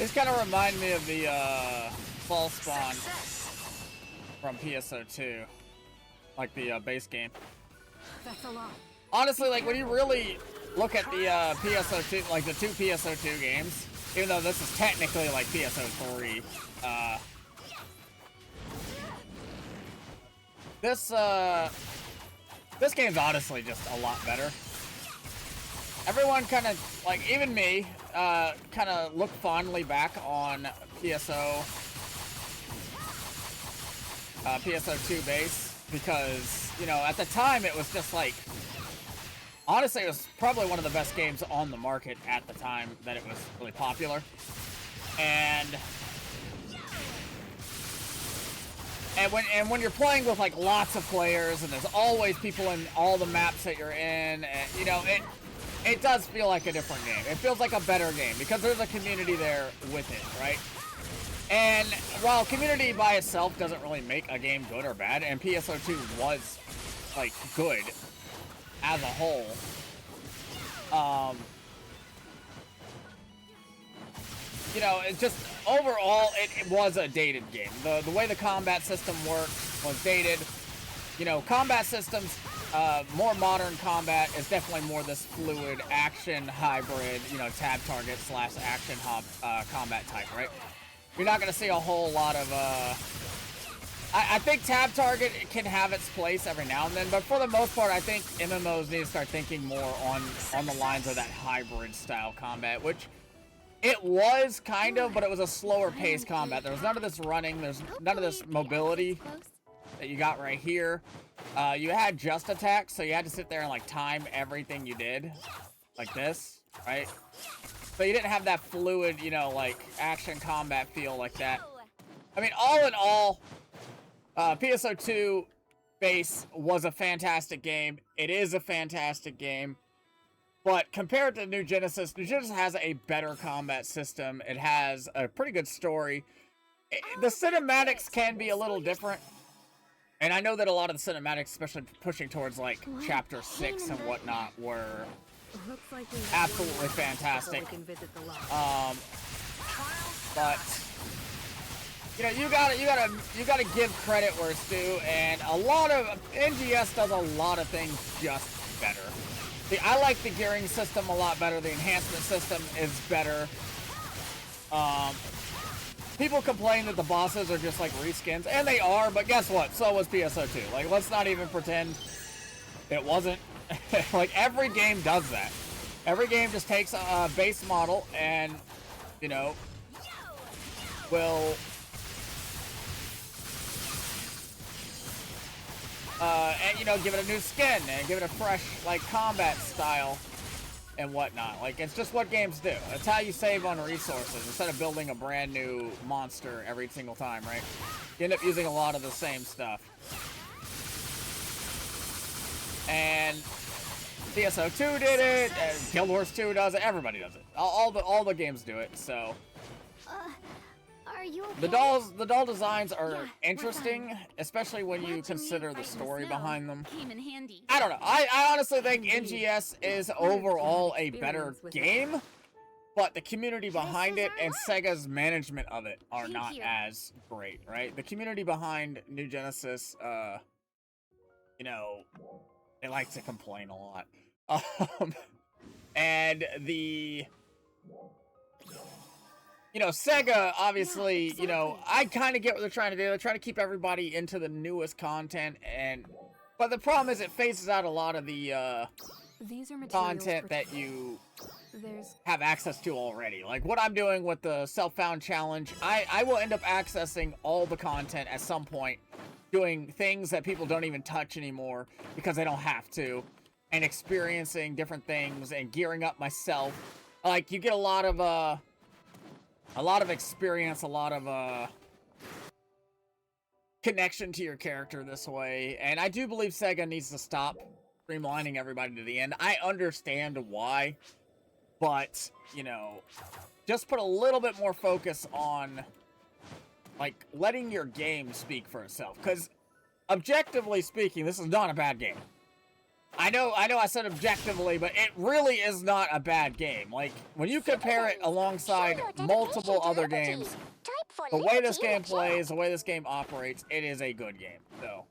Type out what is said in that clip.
These kind of remind me of the fall spawn from PSO2, like the base game. That's a lot. Honestly, like when you really look at the PSO2, like the two PSO2 games, even though this is technically like PSO3, this game's honestly just a lot better. Everyone kind of, like, even me, kind of look fondly back on PSO2 base because, you know, at the time it was just like, honestly, it was probably one of the best games on the market at the time that it was really popular. And when you're playing with like lots of players and there's always people in all the maps that you're in, and you know, it does feel like a different game. It feels like a better game because there's a community there with it, right? And while community by itself doesn't really make a game good or bad, and PSO2 was like good as a whole, you know, it just overall it was a dated game. The way the combat system worked was dated. You know, combat systems, more modern combat is definitely more this fluid action hybrid, you know, tab target / action combat type, right? You're not going to see a whole lot of, I think tab target can have its place every now and then, but for the most part, I think MMOs need to start thinking more on the lines of that hybrid style combat, which it was kind of, but it was a slower paced combat. There was none of this running, there's none of this mobility that you got right here. You had just attacks, so you had to sit there and like time everything you did, like this, right? So you didn't have that fluid, you know, like action combat feel like that. I mean, all in all, PSO2 base was a fantastic game. It is a fantastic game. But compared to New Genesis has a better combat system. It has a pretty good story. The cinematics can be a little different. And I know that a lot of the cinematics, especially pushing towards like Chapter 6 and whatnot, were absolutely fantastic. But you know, you gotta give credit where it's due, and a lot of NGS does a lot of things just better. I like the gearing system a lot better. The enhancement system is better. People complain that the bosses are just like reskins, and they are, but guess what? So was PSO2. Like, let's not even pretend it wasn't. Like, every game does that. Every game just takes a base model and, you know, will and, you know, give it a new skin and give it a fresh, like, combat style and whatnot. Like, it's just what games do. That's how you save on resources instead of building a brand new monster every single time, right? You end up using a lot of the same stuff. And PSO2 did it, and Guild Wars 2 does it, everybody does it. All the games do it, so. Are you okay? The doll designs are interesting, especially when you consider the story behind them. Came in handy. I don't know. I honestly think NGS is overall a better game, but the community behind it and Sega's management of it are not as great, right? The community behind New Genesis, you know, they like to complain a lot. And the... You know, Sega, obviously, yeah, exactly. You know, I kind of get what they're trying to do. They're trying to keep everybody into the newest content, but the problem is it phases out a lot of the content that you have access to already. Like what I'm doing with the self-found challenge, I will end up accessing all the content at some point, doing things that people don't even touch anymore because they don't have to, and experiencing different things and gearing up myself. Like, you get a lot of experience, a lot of connection to your character this way, and I do believe Sega needs to stop streamlining everybody to the end. I understand why, but, you know, just put a little bit more focus on, like, letting your game speak for itself, because objectively speaking, this is not a bad game. I know I said objectively, but it really is not a bad game. Like, when you compare it alongside multiple other games, the way this game plays, the way this game operates, it is a good game. So,